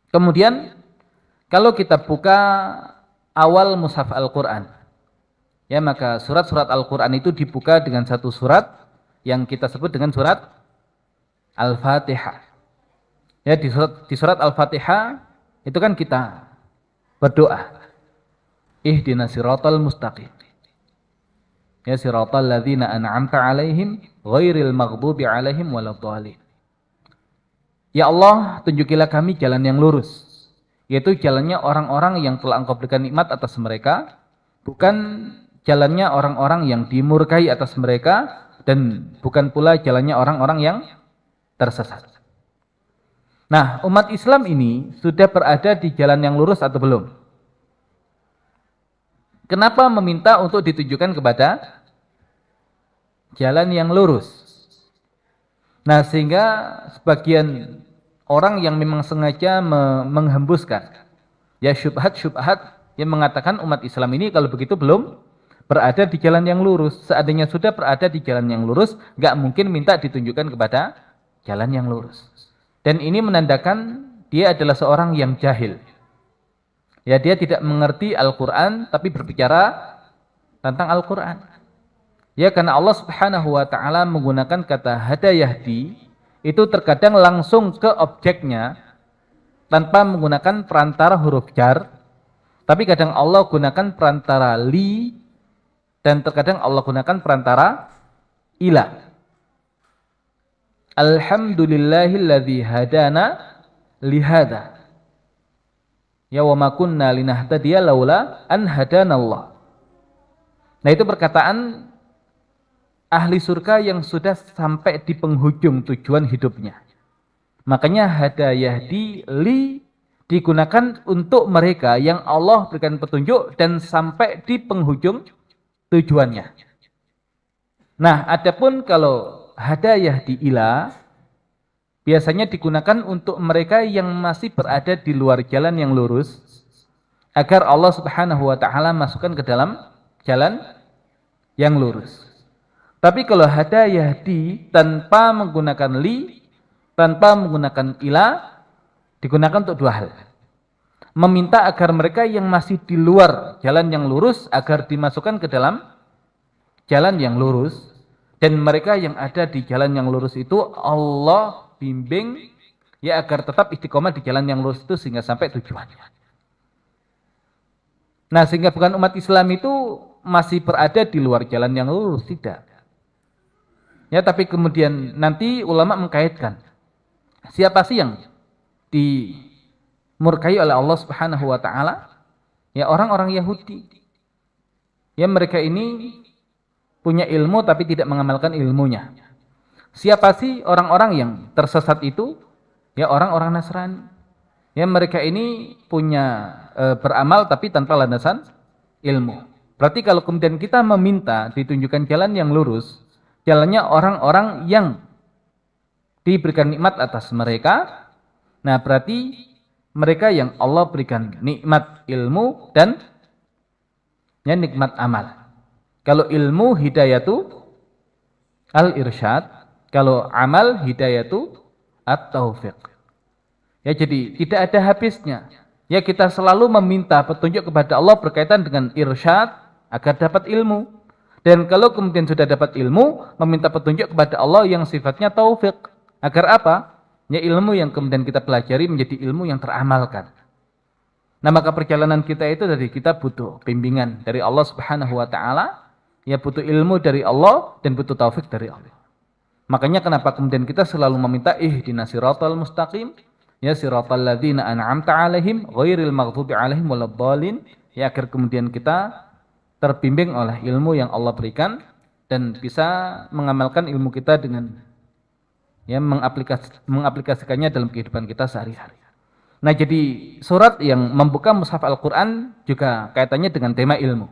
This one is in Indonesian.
Kemudian kalau kita buka awal mushaf Al-Qur'an, ya maka surat-surat Al-Qur'an itu dibuka dengan satu surat yang kita sebut dengan surat Al-Fatihah. Ya di surat Al-Fatihah itu kan kita berdoa. Ihdinas siratal mustaqim. Ya siratal ladzina an'amta 'alaihim ghairil maghdubi 'alaihim waladdallin. Ya Allah, tunjukilah kami jalan yang lurus, yaitu jalannya orang-orang yang telah Engkau berikan nikmat atas mereka, bukan jalannya orang-orang yang dimurkai atas mereka, dan bukan pula jalannya orang-orang yang tersesat. Nah, umat Islam ini sudah berada di jalan yang lurus atau belum? Kenapa meminta untuk ditunjukkan kepada jalan yang lurus? Nah, sehingga sebagian orang yang memang sengaja menghembuskan ya syubhat-syubhat yang mengatakan umat Islam ini kalau begitu belum berada di jalan yang lurus. Seandainya sudah berada di jalan yang lurus, nggak mungkin minta ditunjukkan kepada jalan yang lurus. Dan ini menandakan dia adalah seorang yang jahil. Ya, dia tidak mengerti Al-Quran tapi berbicara tentang Al-Quran. Ya, karena Allah Subhanahu wa taala menggunakan kata hada yahdi itu terkadang langsung ke objeknya tanpa menggunakan perantara huruf jar, tapi kadang Allah gunakan perantara li dan terkadang Allah gunakan perantara ila. Alhamdulillahilladzi hadana lihada. Ya wa ma kunna linahtadiya laula an hadanallah. Nah, itu perkataan ahli surga yang sudah sampai di penghujung tujuan hidupnya. Makanya hada yahdi li digunakan untuk mereka yang Allah berikan petunjuk dan sampai di penghujung tujuannya. Nah, adapun kalau hada yahdi ila biasanya digunakan untuk mereka yang masih berada di luar jalan yang lurus agar Allah Subhanahu wa taala masukkan ke dalam jalan yang lurus. Tapi kalau hada yahdi tanpa menggunakan li, tanpa menggunakan ila, digunakan untuk dua hal. Meminta agar mereka yang masih di luar jalan yang lurus agar dimasukkan ke dalam jalan yang lurus, dan mereka yang ada di jalan yang lurus itu Allah bimbing ya agar tetap istiqomah di jalan yang lurus itu sehingga sampai tujuannya. Nah, sehingga bukan umat Islam itu masih berada di luar jalan yang lurus, tidak. Ya, tapi kemudian nanti ulama mengkaitkan siapa sih yang dimurkai oleh Allah Subhanahu wa taala? Ya, orang-orang Yahudi. Ya, mereka ini punya ilmu tapi tidak mengamalkan ilmunya. Siapa sih orang-orang yang tersesat itu? Ya, orang-orang Nasrani. Ya, mereka ini punya beramal tapi tanpa landasan ilmu. Berarti kalau kemudian kita meminta ditunjukkan jalan yang lurus, jalannya orang-orang yang diberikan nikmat atas mereka, nah berarti mereka yang Allah berikan nikmat ilmu dan ya, nikmat amal. Kalau ilmu hidayatu al-irsyad, kalau amal hidayatu at-taufiq. Ya, jadi tidak ada habisnya. Ya, kita selalu meminta petunjuk kepada Allah berkaitan dengan irsyad agar dapat ilmu. Dan kalau kemudian sudah dapat ilmu, meminta petunjuk kepada Allah yang sifatnya taufik. Agar apa? Ya, ilmu yang kemudian kita pelajari menjadi ilmu yang teramalkan. Nah, maka perjalanan kita itu dari kita butuh bimbingan dari Allah Subhanahu wa taala, ya butuh ilmu dari Allah dan butuh taufik dari Allah. Makanya kenapa kemudian kita selalu meminta ihdinas siratal mustaqim, ya siratal ladzina an'amta 'alaihim ghairil maghdubi 'alaihim waladdallin, ya agar kemudian kita terbimbing oleh ilmu yang Allah berikan dan bisa mengamalkan ilmu kita dengan ya mengaplikasikannya dalam kehidupan kita sehari-hari. Nah, jadi surat yang membuka mushaf Al-Qur'an juga kaitannya dengan tema ilmu.